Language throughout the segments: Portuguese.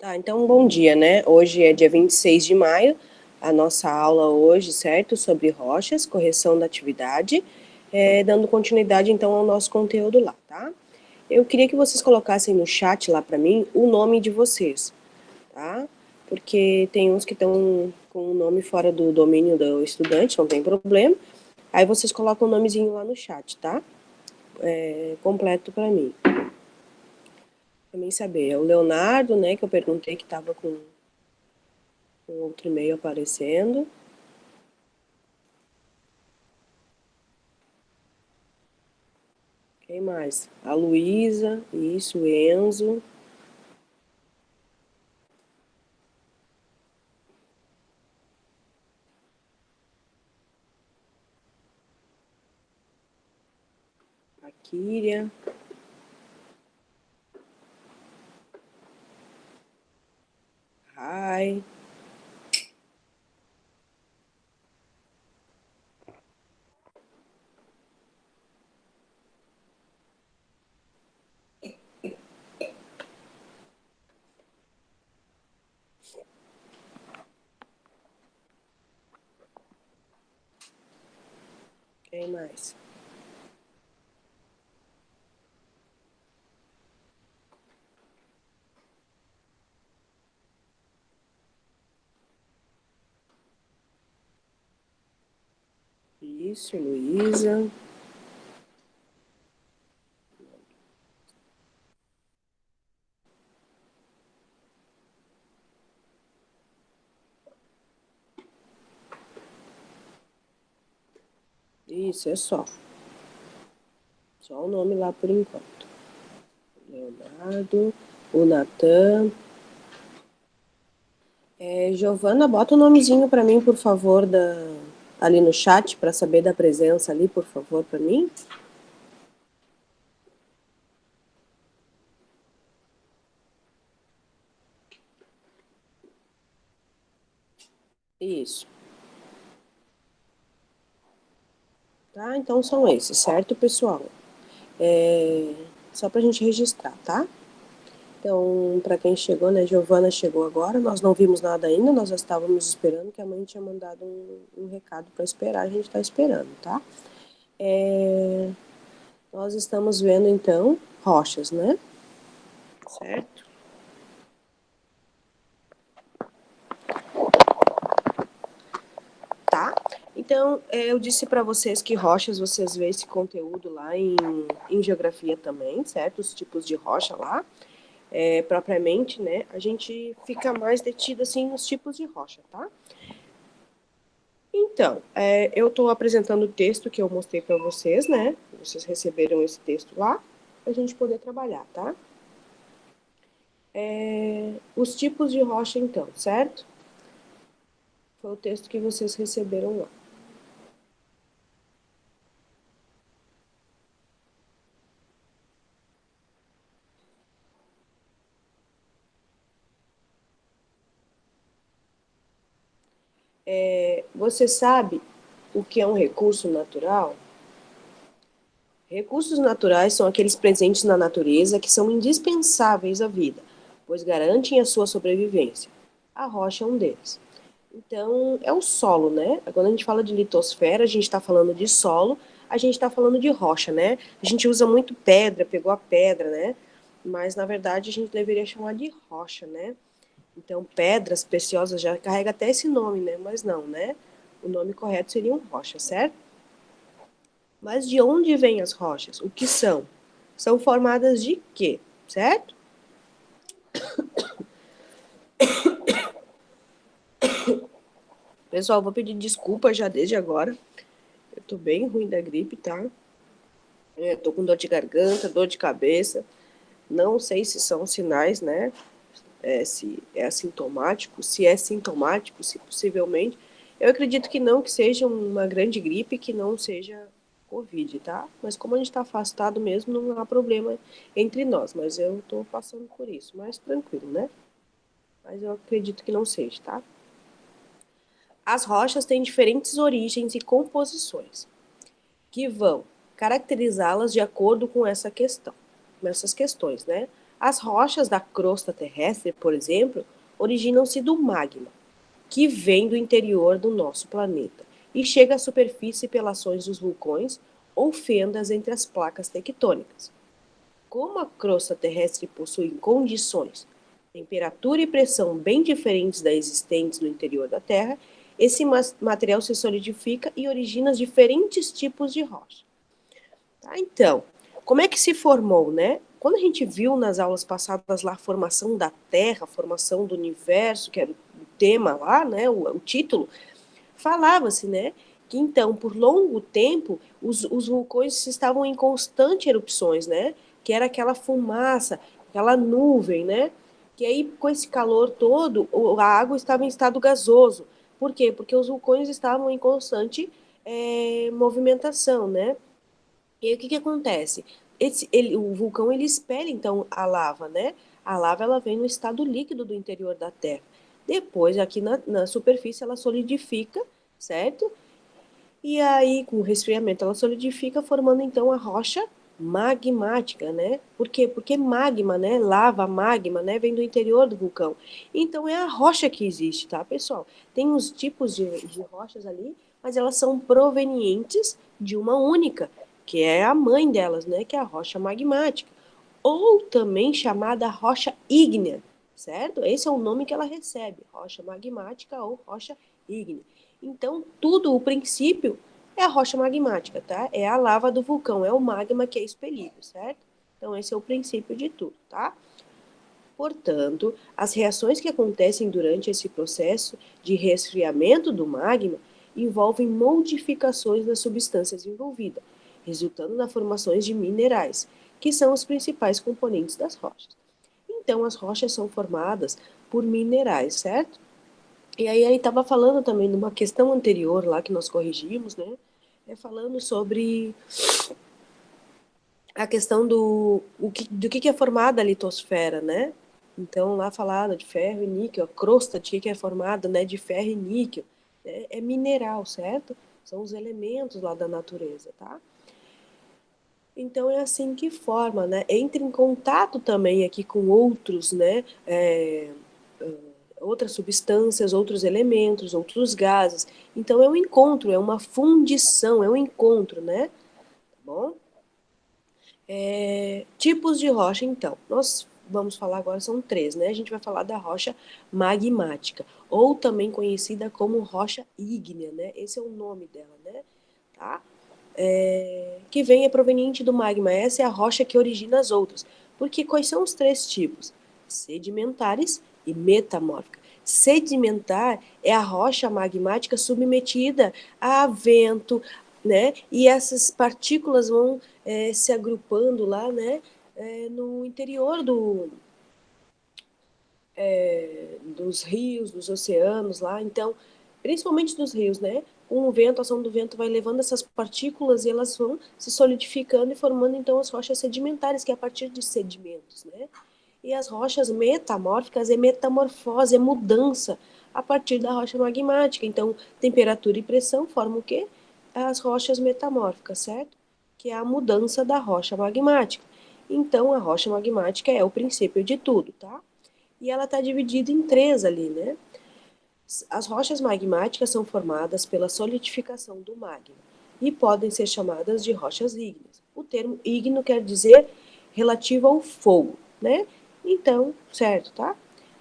Tá, então bom dia, né? Hoje é dia 26 de maio, a nossa aula hoje, certo? Sobre rochas, correção da atividade, dando continuidade então ao nosso conteúdo lá, tá? Eu queria que vocês colocassem no chat lá para mim o nome de vocês, tá? Porque tem uns que estão com o nome fora do domínio do estudante, não tem problema. Aí vocês colocam o nomezinho lá no chat, tá? Completo para mim. Também saber. É o Leonardo, né, que eu perguntei que estava com outro e-mail aparecendo. Quem mais? A Luísa, isso, o Enzo. A Kíria. Ai. Quem mais? Isso, Luísa. Isso, é só. Só o nome lá por enquanto. Leonardo, o Natan. Giovana, bota o nomezinho para mim, por favor, ali no chat, para saber da presença ali, por favor, para mim. Isso. Tá? Então são esses, certo, pessoal? Só para a gente registrar, tá? Então, para quem chegou, né, Giovana chegou agora, nós não vimos nada ainda, nós já estávamos esperando, que a mãe tinha mandado um recado para esperar, a gente está esperando, tá? Nós estamos vendo, então, rochas, né? Certo? Tá? Então, eu disse para vocês que rochas, vocês vê esse conteúdo lá em geografia também, certo? Os tipos de rocha lá. Propriamente, né? A gente fica mais detido, assim, nos tipos de rocha, tá? Então, eu estou apresentando o texto que eu mostrei para vocês, né? Vocês receberam esse texto lá, para a gente poder trabalhar, tá? Os tipos de rocha, então, certo? Foi o texto que vocês receberam lá. Você sabe o que é um recurso natural? Recursos naturais são aqueles presentes na natureza que são indispensáveis à vida, pois garantem a sua sobrevivência. A rocha é um deles. Então, é o solo, né? Quando a gente fala de litosfera, a gente está falando de solo, a gente está falando de rocha, né? A gente usa muito pedra, pegou a pedra, né? Mas, na verdade, a gente deveria chamar de rocha, né? Então, pedras preciosas já carrega até esse nome, né? Mas não, né? O nome correto seria rocha, certo? Mas de onde vêm as rochas? O que são? São formadas de quê? Certo? Pessoal, vou pedir desculpa já desde agora. Eu tô bem ruim da gripe, tá? Tô com dor de garganta, dor de cabeça. Não sei se são sinais, né? Se é assintomático, se é sintomático, se possivelmente. Eu acredito que não, que seja uma grande gripe, que não seja Covid, tá? Mas como a gente está afastado mesmo, não há problema entre nós. Mas eu estou passando por isso. Mas tranquilo, né? Mas eu acredito que não seja, tá? As rochas têm diferentes origens e composições, que vão caracterizá-las de acordo com essa questão, com essas questões, né? As rochas da crosta terrestre, por exemplo, originam-se do magma, que vem do interior do nosso planeta e chega à superfície pelas ações dos vulcões ou fendas entre as placas tectônicas. Como a crosta terrestre possui condições, temperatura e pressão bem diferentes das existentes no interior da Terra, esse material se solidifica e origina diferentes tipos de rocha. Tá? Então, como é que se formou, né? Quando a gente viu nas aulas passadas lá a formação da Terra, a formação do universo, que era o tema lá, né, o título, falava-se, né, que então, por longo tempo, os vulcões estavam em constante erupções, né, que era aquela fumaça, aquela nuvem, né, que aí com esse calor todo, a água estava em estado gasoso. Por quê? Porque os vulcões estavam em constante movimentação, né. E aí o que que acontece? O vulcão ele espelha então a lava, né? A lava ela vem no estado líquido do interior da Terra. Depois, aqui na superfície, ela solidifica, certo? E aí, com o resfriamento, ela solidifica, formando então a rocha magmática, né? Por quê? Porque magma, né? Lava, magma, né? Vem do interior do vulcão. Então, é a rocha que existe, tá, pessoal? Tem os tipos de rochas ali, mas elas são provenientes de uma única, que é a mãe delas, né? Que é a rocha magmática. Ou também chamada rocha ígnea, certo? Esse é o nome que ela recebe, rocha magmática ou rocha ígnea. Então, tudo, o princípio é a rocha magmática, tá? É a lava do vulcão, é o magma que é expelido, certo? Então, esse é o princípio de tudo, tá? Portanto, as reações que acontecem durante esse processo de resfriamento do magma envolvem modificações nas substâncias envolvidas, resultando na formação de minerais, que são os principais componentes das rochas. Então, as rochas são formadas por minerais, certo? E aí ele estava falando também numa questão anterior lá que nós corrigimos, né? Falando sobre a questão do que é formada a litosfera, né? Então lá falada de ferro e níquel, a crosta de que é formada, né? De ferro e níquel, né? É mineral, certo? São os elementos lá da natureza, tá? Então é assim que forma, né? Entra em contato também aqui com outros, né? Outras substâncias, outros elementos, outros gases. Então é um encontro, é uma fundição, é um encontro, né? Tá bom? Tipos de rocha, então. Nós vamos falar agora, são três, né? A gente vai falar da rocha magmática, ou também conhecida como rocha ígnea, né? Esse é o nome dela, né? Tá? Que vem é proveniente do magma. Essa é a rocha que origina as outras. Porque quais são os três tipos? Sedimentares e metamórfica. Sedimentar é a rocha magmática submetida a vento, né? E essas partículas vão se agrupando lá, né? No interior dos rios, dos oceanos lá. Então, principalmente dos rios, né? Com o vento, a ação do vento vai levando essas partículas e elas vão se solidificando e formando então as rochas sedimentares, que é a partir de sedimentos, né? E as rochas metamórficas é metamorfose, é mudança a partir da rocha magmática. Então, temperatura e pressão formam o quê? As rochas metamórficas, certo? Que é a mudança da rocha magmática. Então, a rocha magmática é o princípio de tudo, tá? E ela está dividida em três ali, né? As rochas magmáticas são formadas pela solidificação do magma e podem ser chamadas de rochas ígneas. O termo ígneo quer dizer relativo ao fogo, né? Então, certo, tá?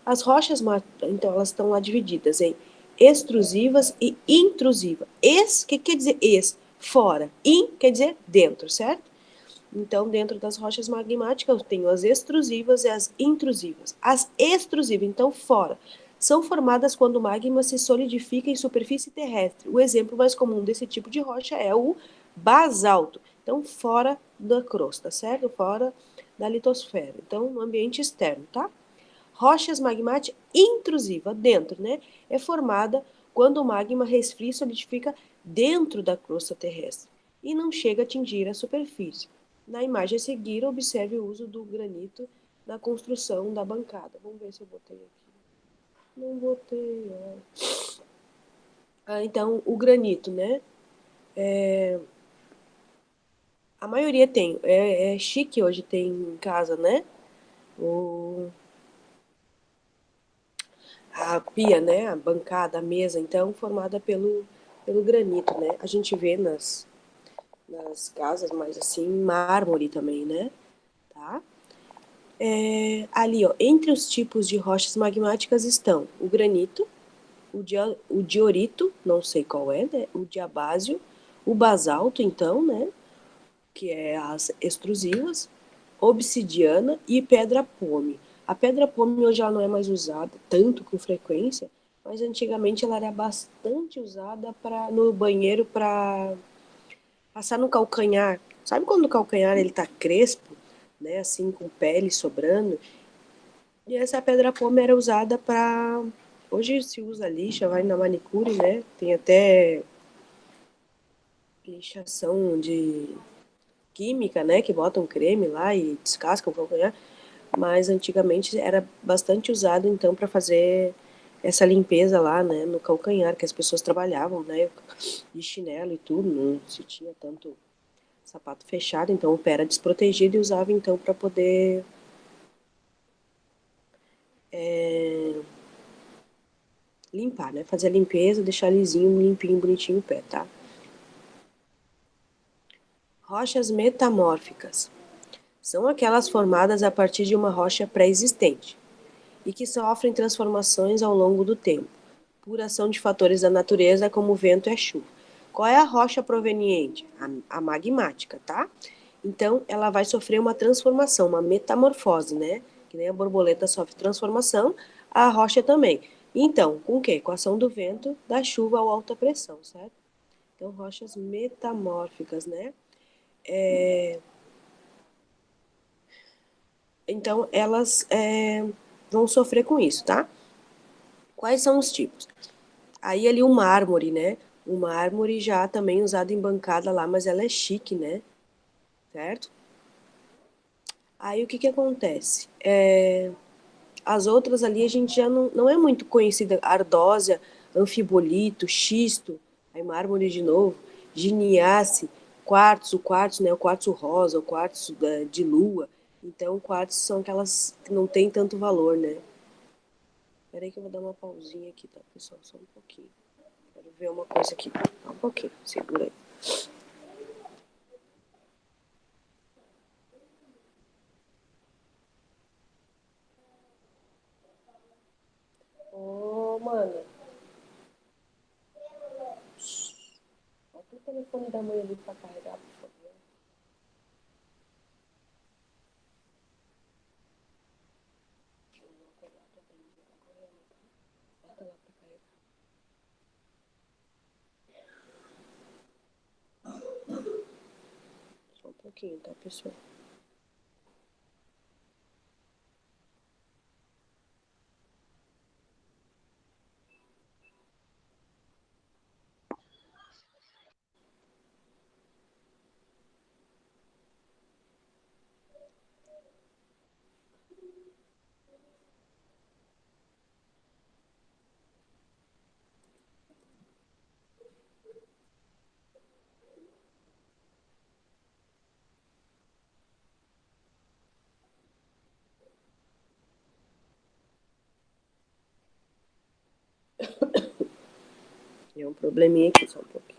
As rochas, então, elas estão lá divididas em extrusivas e intrusivas. O que quer dizer ex? Fora. In quer dizer dentro, certo? Então, dentro das rochas magmáticas, eu tenho as extrusivas e as intrusivas. As extrusivas, então, fora, são formadas quando o magma se solidifica em superfície terrestre. O exemplo mais comum desse tipo de rocha é o basalto. Então, fora da crosta, certo? Fora da litosfera. Então, no ambiente externo, tá? Rochas magmáticas intrusivas, dentro, né? É formada quando o magma resfria e solidifica dentro da crosta terrestre e não chega a atingir a superfície. Na imagem a seguir, observe o uso do granito na construção da bancada. Vamos ver se eu botei aqui. Não botei, ó. Então, o granito, né? A maioria tem. É chique hoje ter em casa, né? O, a pia, né? A bancada, a mesa, então, formada pelo granito, né? A gente vê nas casas, mas assim, mármore também, né? Tá? Ali, ó, entre os tipos de rochas magmáticas estão o granito, o diorito, não sei qual é, né? O diabásio, o basalto, então, né? Que é as extrusivas, obsidiana e pedra pome. A pedra pome hoje ela não é mais usada tanto com frequência, mas antigamente ela era bastante usada no banheiro para passar no calcanhar. Sabe quando o calcanhar ele tá crespo, né, assim com pele sobrando? E essa pedra pome era usada para hoje se usa lixa, vai na manicure, né? Tem até lixação de química, né, que botam creme lá e descascam o calcanhar, mas antigamente era bastante usado então para fazer essa limpeza lá, né, no calcanhar que as pessoas trabalhavam, né, de chinelo e tudo, não se tinha tanto sapato fechado, então o pé era desprotegido e usava então para poder limpar, né, fazer a limpeza, deixar lisinho, limpinho, bonitinho o pé, tá? Rochas metamórficas são aquelas formadas a partir de uma rocha pré-existente e que sofrem transformações ao longo do tempo, por ação de fatores da natureza como vento e a chuva. Qual é a rocha proveniente? A magmática, tá? Então, ela vai sofrer uma transformação, uma metamorfose, né? Que nem a borboleta sofre transformação, a rocha também. Então, com o quê? Com a ação do vento, da chuva ou alta pressão, certo? Então, rochas metamórficas, né? Então, elas vão sofrer com isso, tá? Quais são os tipos? Aí ali o mármore, né? O mármore já também usado em bancada lá, mas ela é chique, né? Certo? Aí o que que acontece? As outras ali a gente já não é muito conhecida. Ardósia, anfibolito, xisto, aí mármore de novo, giniasse, quartzo, né? O quartzo rosa, o quartzo de lua. Então, quartzo são aquelas que não tem tanto valor, né? Peraí que eu vou dar uma pausinha aqui, tá, pessoal? Só um pouquinho. Quero ver uma coisa aqui. Só um pouquinho, segura aí. Ô, mano, bota o telefone da mãe ali pra carregar, por favor. Bota lá pra carregar. Só um pouquinho, tá, pessoal? É um probleminha aqui, só um pouquinho.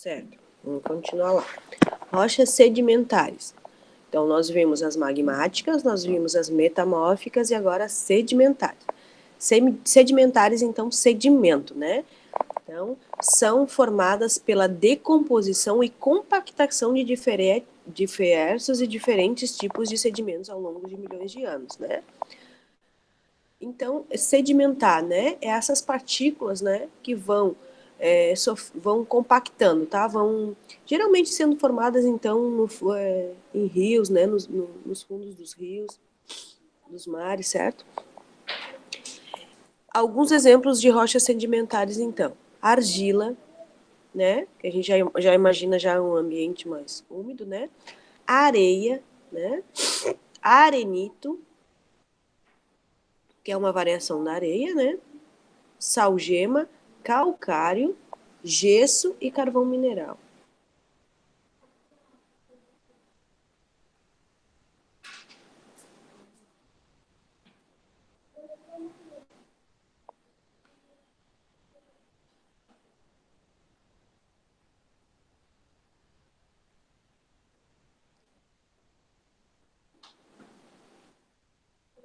Certo, vamos continuar lá. Rochas sedimentares. Então, nós vimos as magmáticas, nós vimos as metamórficas e agora as sedimentares. Sedimentares, então, sedimento, né? Então, são formadas pela decomposição e compactação de diversos e diferentes tipos de sedimentos ao longo de milhões de anos, né? Então, sedimentar, né? É essas partículas, né? Que vão compactando, tá? Vão geralmente sendo formadas, então, em rios, né? Nos fundos dos rios, dos mares, certo? Alguns exemplos de rochas sedimentares, então. Argila, né? Que a gente já imagina já um ambiente mais úmido, né? Areia, né? Arenito, que é uma variação da areia, né? Salgema, calcário, gesso e carvão mineral.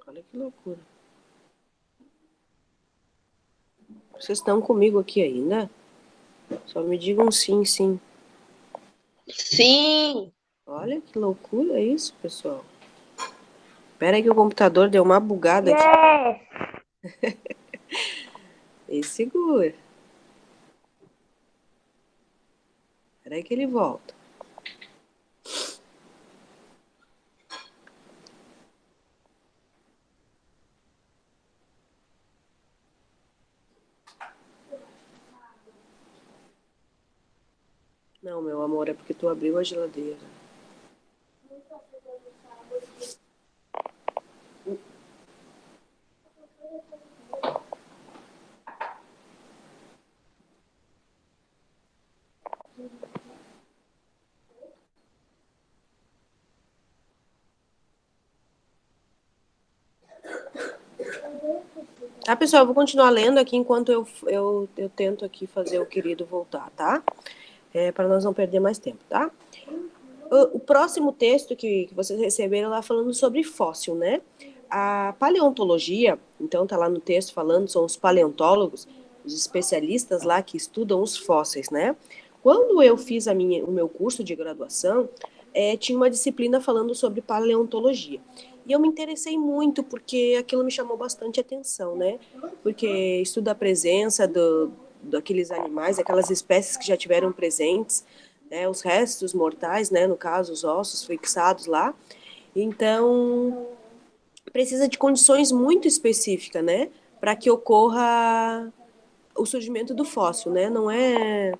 Olha que loucura. Vocês estão comigo aqui ainda? Só me digam sim, sim. Sim. Olha que loucura isso, pessoal. Espera aí que o computador deu uma bugada aqui. E segura. Espera aí que ele volta. Não, meu amor, é porque tu abriu a geladeira. Tá, pessoal, eu vou continuar lendo aqui enquanto eu tento aqui fazer o querido voltar, tá? Para nós não perder mais tempo, tá? O próximo texto que vocês receberam lá falando sobre fóssil, né? A paleontologia, então tá lá no texto falando, são os paleontólogos, os especialistas lá que estudam os fósseis, né? Quando eu fiz o meu curso de graduação, tinha uma disciplina falando sobre paleontologia. E eu me interessei muito porque aquilo me chamou bastante atenção, né? Porque estuda a presença daqueles animais, aquelas espécies que já tiveram presentes, né, os restos mortais, né, no caso, os ossos fixados lá. Então, precisa de condições muito específicas, né, para que ocorra o surgimento do fóssil, né? Não é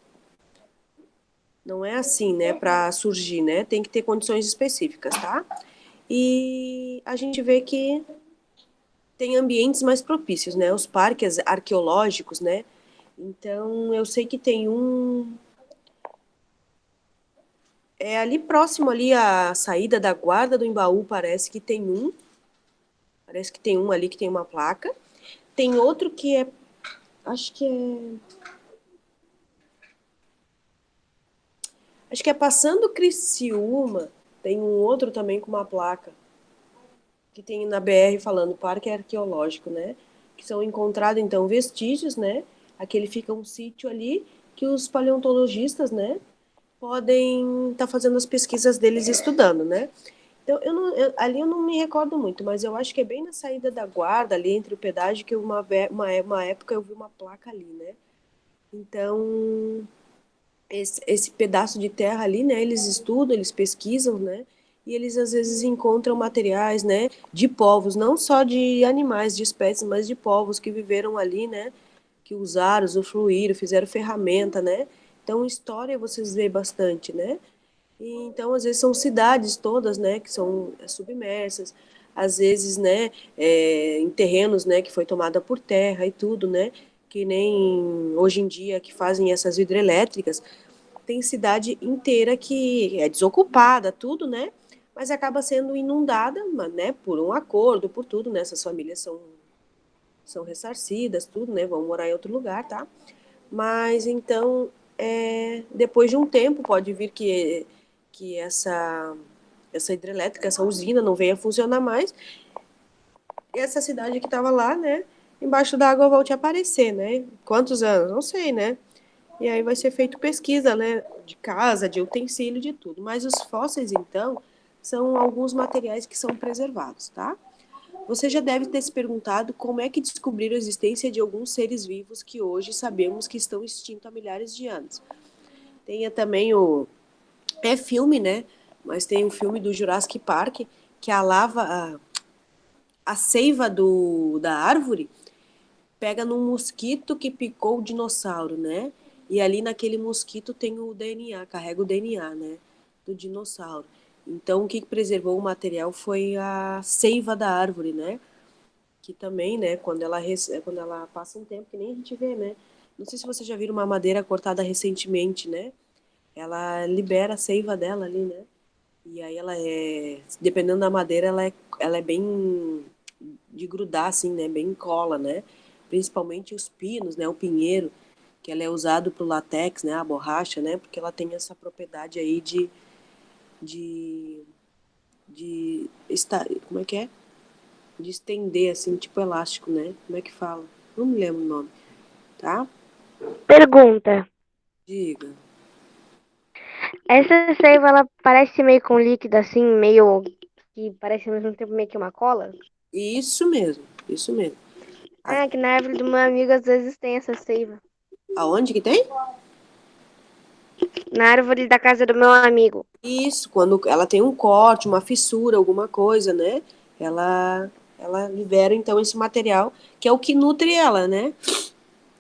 assim, né, para surgir, né? Tem que ter condições específicas, tá? E a gente vê que tem ambientes mais propícios, né? Os parques arqueológicos, né? Então, eu sei que tem um ali próximo ali à saída da Guarda do Embaú, parece que tem um ali que tem uma placa. Tem outro que acho que é passando Criciúma, tem um outro também com uma placa que tem na BR falando Parque Arqueológico, né? Que são encontrados então vestígios, né? Aquele fica um sítio ali que os paleontologistas, né, podem estar fazendo as pesquisas deles e estudando, né? Então, ali eu não me recordo muito, mas eu acho que é bem na saída da Guarda, ali entre o pedágio, que uma época eu vi uma placa ali, né? Então, esse pedaço de terra ali, né? Eles estudam, eles pesquisam, né? E eles às vezes encontram materiais, né? De povos, não só de animais, de espécies, mas de povos que viveram ali, né? Que usaram, usufruíram, fizeram ferramenta, né? Então, história vocês veem bastante, né? E, então, às vezes, são cidades todas, né, que são submersas, às vezes, né, em terrenos, né, que foi tomada por terra e tudo, né, que nem hoje em dia que fazem essas hidrelétricas, tem cidade inteira que é desocupada, tudo, né, mas acaba sendo inundada, né, por um acordo, por tudo, né, essas famílias são ressarcidas, tudo, né, vão morar em outro lugar, tá? Mas, então, depois de um tempo, pode vir que essa hidrelétrica, essa usina não venha a funcionar mais, e essa cidade que estava lá, né, embaixo da água volte a aparecer, né? Quantos anos? Não sei, né? E aí vai ser feito pesquisa, né, de casa, de utensílio, de tudo. Mas os fósseis, então, são alguns materiais que são preservados, tá? Você já deve ter se perguntado como é que descobriram a existência de alguns seres vivos que hoje sabemos que estão extintos há milhares de anos. Tem também é filme, né? Mas tem um filme do Jurassic Park que a seiva da árvore pega num mosquito que picou o dinossauro, né? E ali naquele mosquito tem o DNA, carrega o DNA, né? Do dinossauro. Então, o que preservou o material foi a seiva da árvore, né? Que também, né, quando ela passa um tempo, que nem a gente vê, né? Não sei se você já viu uma madeira cortada recentemente, né? Ela libera a seiva dela ali, né? E aí dependendo da madeira, ela é bem de grudar, assim, né? Bem cola, né? Principalmente os pinos, né? O pinheiro, que ela é usado para o látex, né? A borracha, né? Porque ela tem essa propriedade aí de, como é que é? De estender, assim, tipo elástico, né? Como é que fala? Não me lembro o nome, tá? Pergunta. Diga. Essa seiva, ela parece meio com líquido, assim, meio... que parece ao mesmo tempo meio que uma cola? Isso mesmo, isso mesmo. A- Ah, que na árvore do meu amigo às vezes tem essa seiva. Aonde que tem? Na árvore da casa do meu amigo. Isso, quando ela tem um corte, uma fissura, alguma coisa, né? Ela libera então esse material, que é o que nutre ela, né?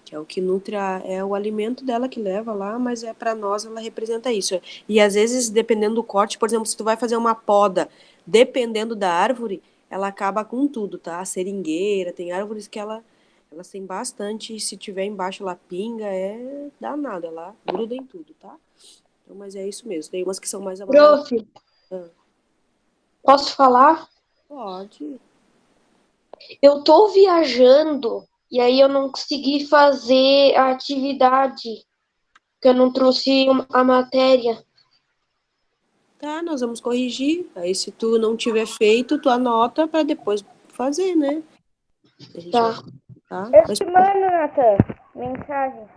Que é o que nutre é o alimento dela que leva lá, mas é para nós ela representa isso. E às vezes, dependendo do corte, por exemplo, se tu vai fazer uma poda, dependendo da árvore, ela acaba com tudo, tá? A seringueira, tem árvores que elas têm bastante, e se tiver embaixo ela pinga, é danada, ela gruda em tudo, tá? Então, mas é isso mesmo. Tem umas que são mais amarelas. Prof, posso falar? Pode. Eu tô viajando e aí eu não consegui fazer a atividade, porque eu não trouxe a matéria. Tá, nós vamos corrigir. Aí, se tu não tiver feito, tu anota para depois fazer, né? A gente vai, Tá. tá? Eu te mando, Nathan, mensagem.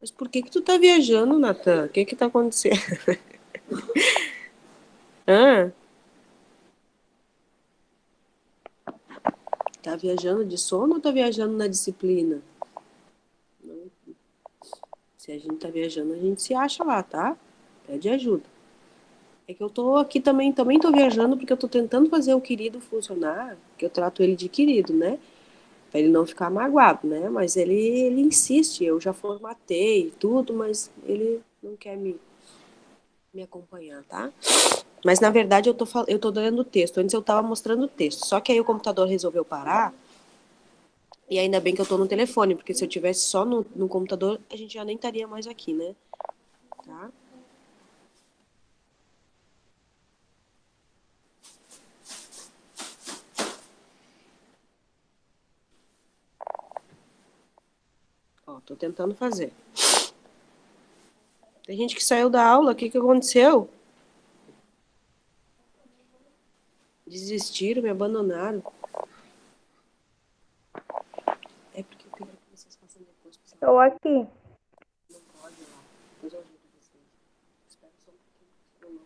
Mas por que que tu tá viajando, Natan? O que que tá acontecendo? Hã? Tá viajando de sono ou tá viajando na disciplina? Se a gente tá viajando, a gente se acha lá, tá? Pede ajuda. É que eu tô aqui também tô viajando porque eu tô tentando fazer o querido funcionar, que eu trato ele de querido, né? Pra ele não ficar magoado, né? Mas ele insiste, eu já formatei e tudo, mas ele não quer me acompanhar, tá? Mas na verdade eu tô dando o texto. Antes eu tava mostrando o texto. Só que aí o computador resolveu parar. E ainda bem que eu tô no telefone, porque se eu tivesse só no computador, a gente já nem estaria mais aqui, né? Tá? Ó, tô tentando fazer. Tem gente que saiu da aula, o que que aconteceu? Desistiram, me abandonaram. É porque eu queria que vocês façam depois, porque senão Estou aqui. não pode lá. Depois eu ajudo vocês. Espera só um pouquinho.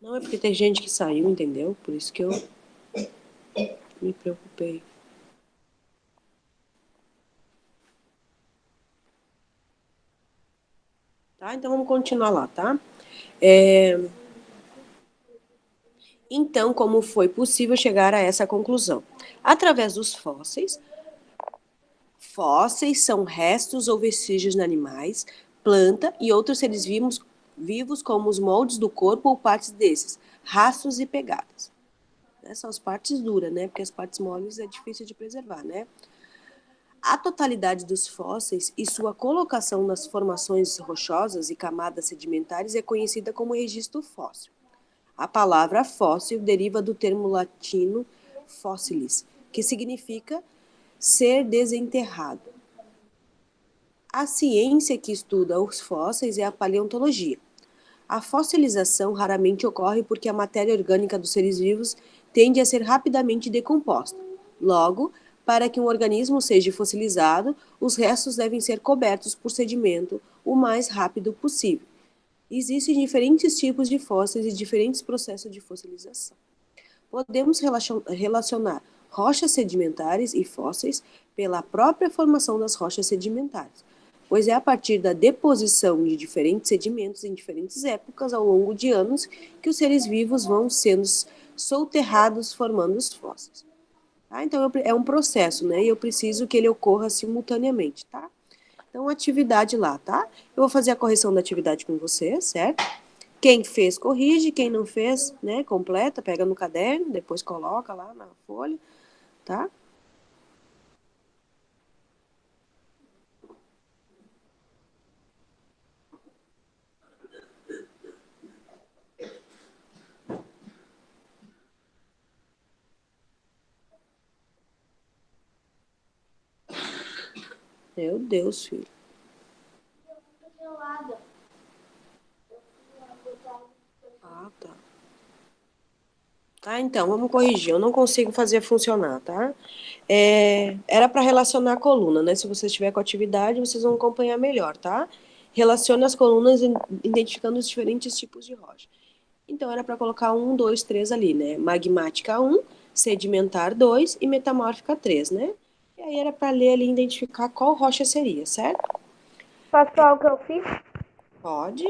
Não, é porque tem gente que saiu, entendeu? Por isso que eu me preocupei. Tá? Então vamos continuar lá, tá? É, Então, como foi possível chegar a essa conclusão? Através dos fósseis. Fósseis são restos ou vestígios de animais, planta e outros seres vivos como os moldes do corpo ou partes desses, rastros e pegadas. São as partes duras, né? Porque as partes moles é difícil de preservar, né? A totalidade dos fósseis e sua colocação nas formações rochosas e camadas sedimentares é conhecida como registro fóssil. A palavra fóssil deriva do termo latino fossilis, que significa ser desenterrado. A ciência que estuda os fósseis é a paleontologia. A fossilização raramente ocorre porque a matéria orgânica dos seres vivos tende a ser rapidamente decomposta. Logo, para que um organismo seja fossilizado, os restos devem ser cobertos por sedimento o mais rápido possível. Existem diferentes tipos de fósseis e diferentes processos de fossilização. Podemos relacionar rochas sedimentares e fósseis pela própria formação das rochas sedimentares, pois é a partir da deposição de diferentes sedimentos em diferentes épocas ao longo de anos que os seres vivos vão sendo soterrados formando os fósseis. Tá? Então é um processo, né? E eu preciso que ele ocorra simultaneamente, tá? Então, atividade lá, tá? Eu vou fazer a correção da atividade com você, certo? Quem fez, corrige. Quem não fez, né, completa, pega no caderno, depois coloca lá na folha, tá? Meu Deus, filho. Ah, tá. Tá, então, vamos corrigir. Eu não consigo fazer funcionar, tá? Era para relacionar a coluna, né? Se você estiver com atividade, vocês vão acompanhar melhor, tá? Relacione as colunas identificando os diferentes tipos de rocha. Então, era para colocar 1, 2, 3 ali, né? Magmática 1, sedimentar 2 e metamórfica 3, né? E aí era para ler ali e identificar qual rocha seria, certo? Posso falar o que eu fiz? Pode.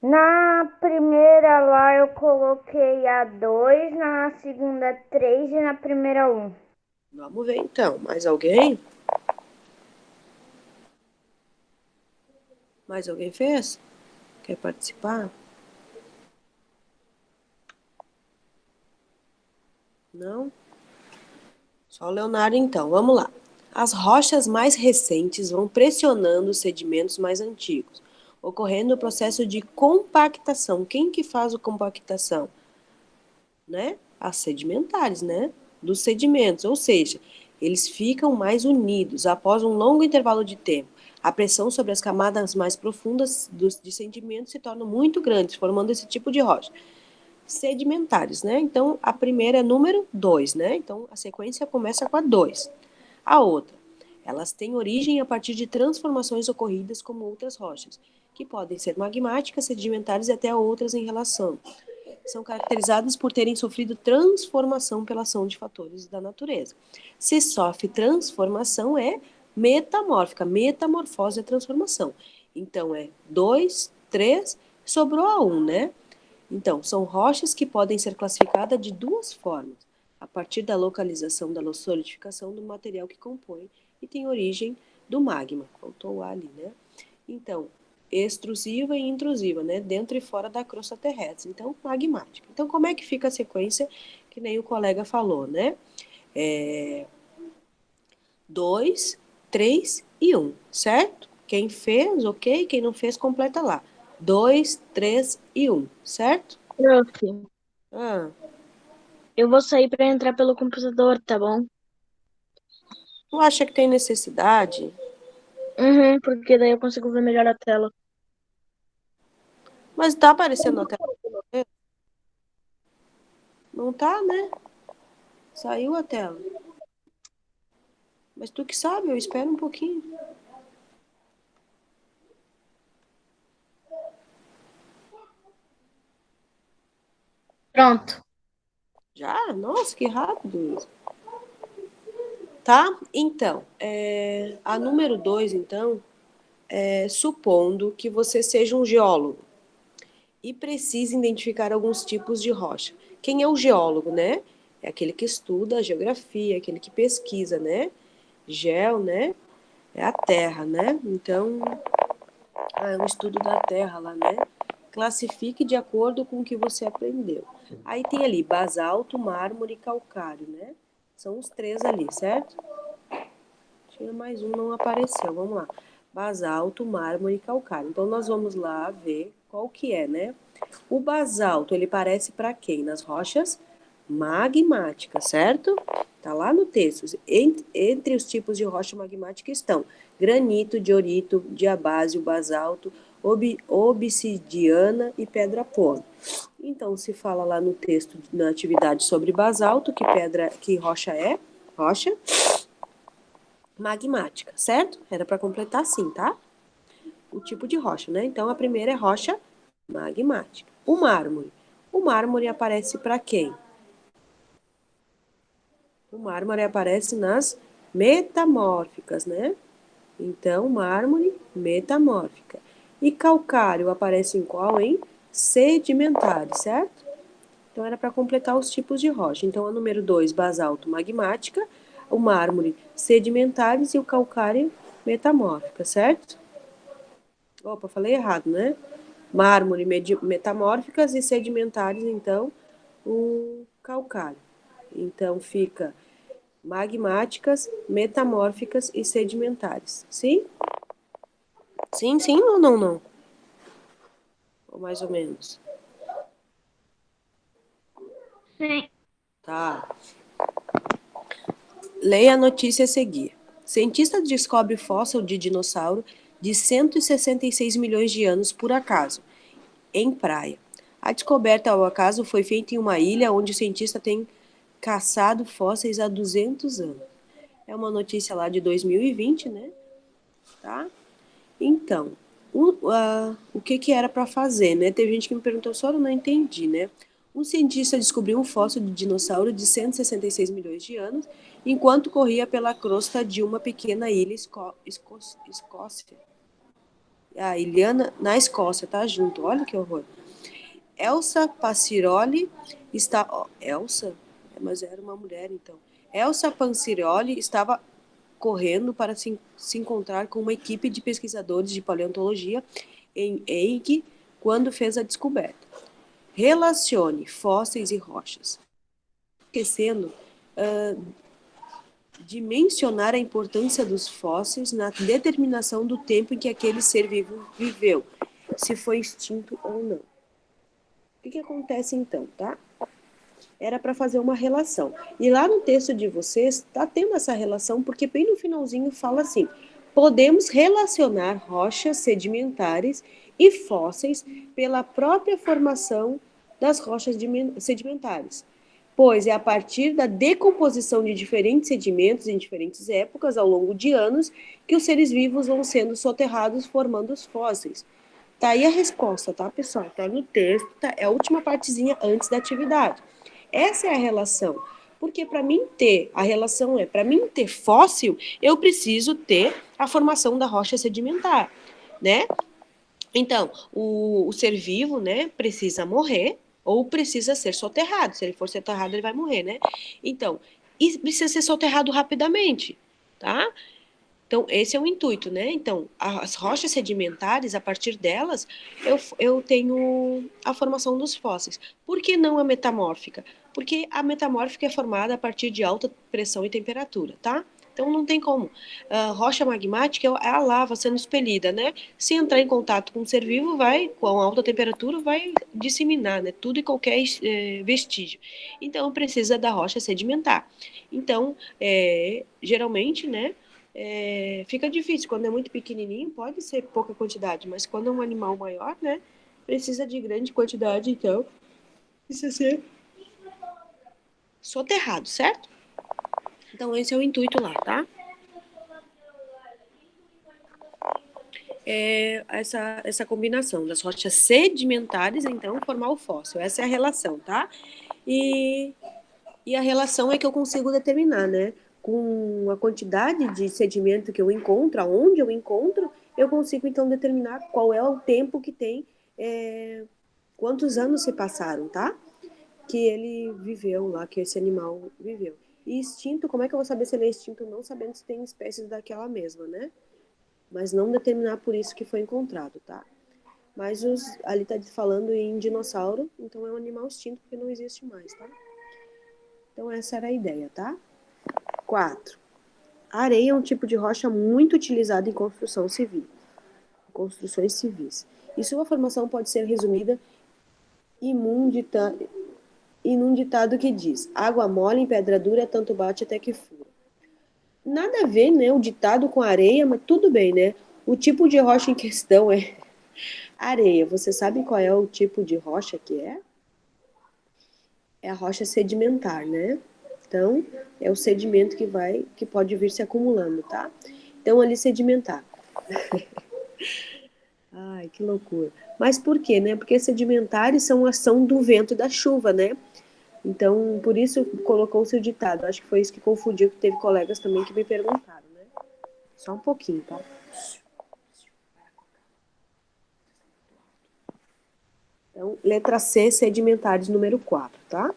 Na primeira lá eu coloquei a 2, na segunda 3 e na primeira 1. Vamos ver então. Mais alguém? Mais alguém fez? Quer participar? Não? Só o Leonardo, então. Vamos lá. As rochas mais recentes vão pressionando os sedimentos mais antigos, ocorrendo o processo de compactação. Quem que faz a compactação? Né? As sedimentares, né? Dos sedimentos, ou seja, eles ficam mais unidos após um longo intervalo de tempo. A pressão sobre as camadas mais profundas de sedimentos se torna muito grande, formando esse tipo de rocha. Sedimentares, né? Então, a primeira é número 2, né? Então, a sequência começa com a 2. A outra, elas têm origem a partir de transformações ocorridas como outras rochas, que podem ser magmáticas, sedimentares e até outras em relação. São caracterizadas por terem sofrido transformação pela ação de fatores da natureza. Se sofre transformação, é metamórfica. Metamorfose é transformação. Então, é 2, 3, sobrou a 1, né? Então, são rochas que podem ser classificadas de duas formas, a partir da localização da solidificação do material que compõe e tem origem do magma. Faltou o A ali, né? Então, extrusiva e intrusiva, né? Dentro e fora da crosta terrestre. Então, magmática. Então, como é que fica a sequência que nem o colega falou, né? 2, 3 e 1, certo? Quem fez, ok. Quem não fez, completa lá. 2, 3 e 1, certo? Prof, Ah, eu vou sair para entrar pelo computador, tá bom? tu acha que tem necessidade? Porque daí eu consigo ver melhor a tela. Mas tá aparecendo na tela? Não tá, né? Saiu a tela. Mas tu que sabe, eu espero um pouquinho. Pronto. Já? Nossa, que rápido isso. Tá? Então, a número 2, então, supondo que você seja um geólogo e precise identificar alguns tipos de rocha. Quem é o geólogo, né? É aquele que estuda a geografia, aquele que pesquisa, né? Geo, né? É a terra, né? Então, é um estudo da terra lá, né? Classifique de acordo com o que você aprendeu. Aí tem ali basalto, mármore e calcário, né? São os três ali, certo? Tinha mais um, não apareceu. Vamos lá. Basalto, mármore e calcário. Então, nós vamos lá ver qual que é, né? O basalto, ele parece para quem? Nas rochas magmáticas, certo? Está lá no texto. Entre os tipos de rocha magmática estão granito, diorito, diabásio, basalto, obsidiana e pedra polo. Então, se fala lá no texto, na atividade sobre basalto, que rocha é? Rocha magmática, certo? Era para completar assim, tá? O tipo de rocha, né? Então, a primeira é rocha magmática. O mármore. O mármore aparece para quem? O mármore aparece nas metamórficas, né? Então, mármore, metamórfica. E calcário aparece em qual, hein? Sedimentares, certo? Então, era para completar os tipos de rocha. Então, a número 2, basalto, magmática. O mármore, sedimentares. E o calcário, metamórfica, certo? Opa, falei errado, né? Mármore, metamórficas e sedimentares, então, o calcário. Então, fica magmáticas, metamórficas e sedimentares. Sim? Sim, sim ou não, não? Ou mais ou menos? Sim. Tá. Leia a notícia a seguir. Cientista descobre fóssil de dinossauro de 166 milhões de anos por acaso, em praia. A descoberta ao acaso foi feita em uma ilha onde o cientista tem caçado fósseis há 200 anos. É uma notícia lá de 2020, né? Tá? Então, o que era para fazer, né? Teve gente que me perguntou, só eu não entendi, né? Um cientista descobriu um fóssil de dinossauro de 166 milhões de anos, enquanto corria pela crosta de uma pequena ilha Escócia. A ilha na Escócia, tá junto, olha que horror. Elsa Passiroli está... Elsa? Mas era uma mulher, então. Elsa Pansiroli estava correndo para se encontrar com uma equipe de pesquisadores de paleontologia em Eig quando fez a descoberta. Relacione fósseis e rochas. Esquecendo de mencionar a importância dos fósseis na determinação do tempo em que aquele ser vivo viveu, se foi extinto ou não. O que acontece então, tá? Era para fazer uma relação. E lá no texto de vocês está tendo essa relação, porque bem no finalzinho fala assim: podemos relacionar rochas sedimentares e fósseis pela própria formação das rochas sedimentares, pois é a partir da decomposição de diferentes sedimentos em diferentes épocas, ao longo de anos, que os seres vivos vão sendo soterrados, formando os fósseis. Tá aí a resposta, tá, pessoal? Tá no texto, tá? É a última partezinha antes da atividade. Essa é a relação. Porque para mim ter, a relação é, para mim ter fóssil, eu preciso ter a formação da rocha sedimentar, né? Então, o ser vivo, né, precisa morrer ou precisa ser soterrado. Se ele for soterrado, ele vai morrer, né? Então, e precisa ser soterrado rapidamente, tá? Então, esse é o intuito, né? Então, as rochas sedimentares, a partir delas, eu tenho a formação dos fósseis. Por que não a metamórfica? Porque a metamórfica é formada a partir de alta pressão e temperatura, tá? Então, não tem como. Rocha magmática é a lava sendo expelida, né? Se entrar em contato com um ser vivo, vai, com alta temperatura, vai disseminar, né? Tudo e qualquer vestígio. Então, precisa da rocha sedimentar. Então, geralmente, né? Fica difícil. Quando é muito pequenininho, pode ser pouca quantidade, mas quando é um animal maior, né, precisa de grande quantidade, então precisa ser soterrado, certo? Então, esse é o intuito lá, tá? Essa combinação das rochas sedimentares, então, formar o fóssil. Essa é a relação, tá? E a relação é que eu consigo determinar, né? Com a quantidade de sedimento que eu encontro, aonde eu encontro, eu consigo, então, determinar qual é o tempo que tem, quantos anos se passaram, tá? Que ele viveu lá, que esse animal viveu. E extinto, como é que eu vou saber se ele é extinto não sabendo se tem espécies daquela mesma, né? Mas não determinar por isso que foi encontrado, tá? Mas ali tá falando em dinossauro, então é um animal extinto porque não existe mais, tá? Então essa era a ideia, tá? 4. A areia é um tipo de rocha muito utilizado em construção civil, construções civis. E sua formação pode ser resumida e num ditado que diz: água mole em pedra dura, tanto bate até que fura. Nada a ver, né, o ditado com areia, mas tudo bem, né? O tipo de rocha em questão é areia. Você sabe qual é o tipo de rocha que é? É a rocha sedimentar, né? Então, é o sedimento que pode vir se acumulando, tá? Então, ali sedimentar. Ai, que loucura. Mas por quê, né? Porque sedimentares são a ação do vento e da chuva, né? Então, por isso colocou-se o ditado. Acho que foi isso que confundiu, que teve colegas também que me perguntaram, né? Só um pouquinho, tá? Então, letra C, sedimentares, número 4, tá?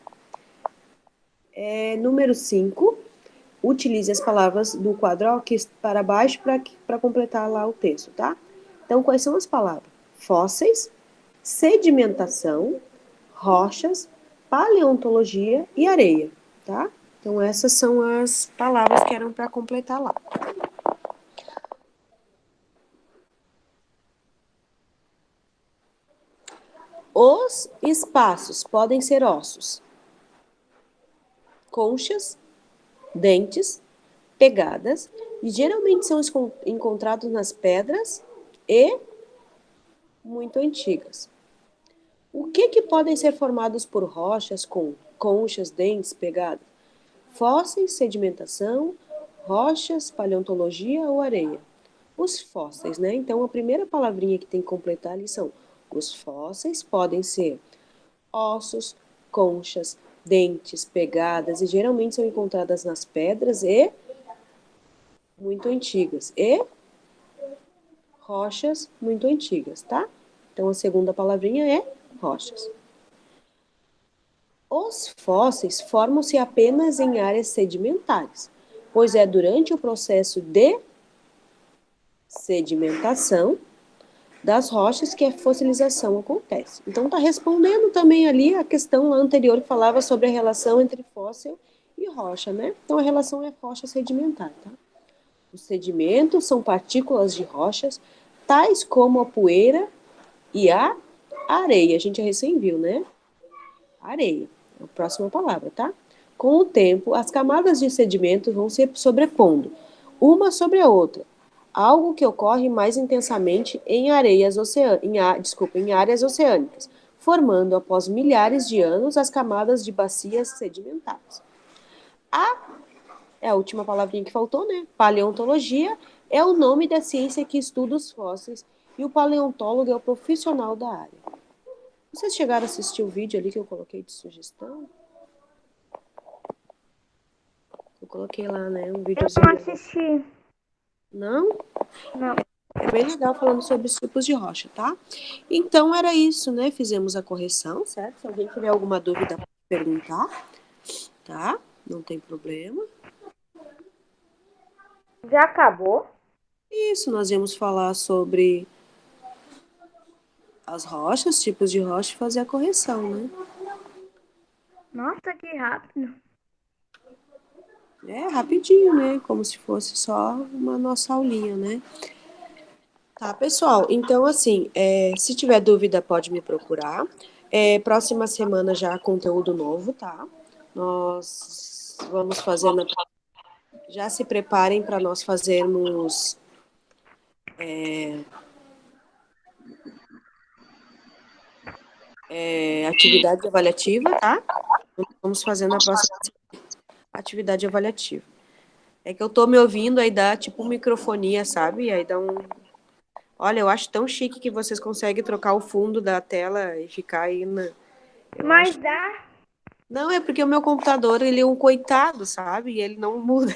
Número 5, utilize as palavras do quadro aqui para baixo para completar lá o texto, tá? Então, quais são as palavras? Fósseis, sedimentação, rochas, paleontologia e areia, tá? Então, essas são as palavras que eram para completar lá. Os espaços podem ser ossos, conchas, dentes, pegadas, e geralmente são encontrados nas pedras e muito antigas. O que podem ser formados por rochas com conchas, dentes, pegadas? Fósseis, sedimentação, rochas, paleontologia ou areia? Os fósseis, né? Então, a primeira palavrinha que tem que completar ali são os fósseis podem ser ossos, conchas, dentes, pegadas, e geralmente são encontradas nas pedras e muito antigas. E rochas muito antigas, tá? Então, a segunda palavrinha é rochas. Os fósseis formam-se apenas em áreas sedimentares, pois é durante o processo de sedimentação das rochas que a fossilização acontece. Então, está respondendo também ali a questão anterior que falava sobre a relação entre fóssil e rocha, né? Então, a relação é rocha sedimentar, tá? Os sedimentos são partículas de rochas, tais como a poeira e a areia. A gente já recém viu, né? Areia. É a próxima palavra, tá? Com o tempo, as camadas de sedimento vão se sobrepondo, uma sobre a outra, algo que ocorre mais intensamente em áreas oceânicas, formando, após milhares de anos, as camadas de bacias sedimentares. É a última palavrinha que faltou, né? Paleontologia é o nome da ciência que estuda os fósseis e o paleontólogo é o profissional da área. Vocês chegaram a assistir o vídeo ali que eu coloquei de sugestão? Eu coloquei lá, né, um Eu videozinho. não assisti. Não? Não. É bem legal falando sobre os tipos de rocha, tá? Então, era isso, né? Fizemos a correção, certo? Se alguém tiver alguma dúvida, pode perguntar, tá? Não tem problema. Já acabou? Isso, nós íamos falar sobre as rochas, tipos de rocha e fazer a correção, né? Nossa, que rápido. É rapidinho, né? Como se fosse só uma nossa aulinha, né? Tá, pessoal. Então, assim, se tiver dúvida, pode me procurar. Próxima semana já conteúdo novo, tá? Nós vamos fazer. Já se preparem para nós fazermos. Atividade avaliativa, tá? Vamos fazer na próxima atividade avaliativa. É que eu tô me ouvindo, aí dá tipo microfonia, sabe? Aí dá um. Olha, eu acho tão chique que vocês conseguem trocar o fundo da tela e ficar aí na. Eu Mas acho. dá. Não, é porque o meu computador, ele é um coitado, sabe? E ele não muda.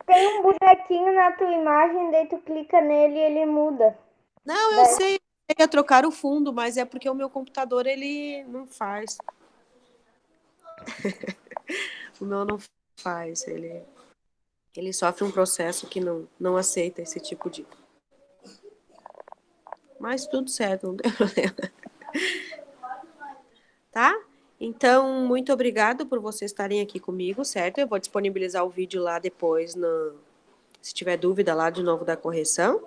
Tem um bonequinho na tua imagem, daí tu clica nele e ele muda. Não, eu Daí- sei, eu ia trocar o fundo, mas é porque o meu computador, ele não faz. O meu não faz, ele sofre um processo que não aceita esse tipo de. Mas tudo certo, não tem problema. Tá? Então, muito obrigado por vocês estarem aqui comigo, certo? Eu vou disponibilizar o vídeo lá depois, se tiver dúvida lá de novo da correção.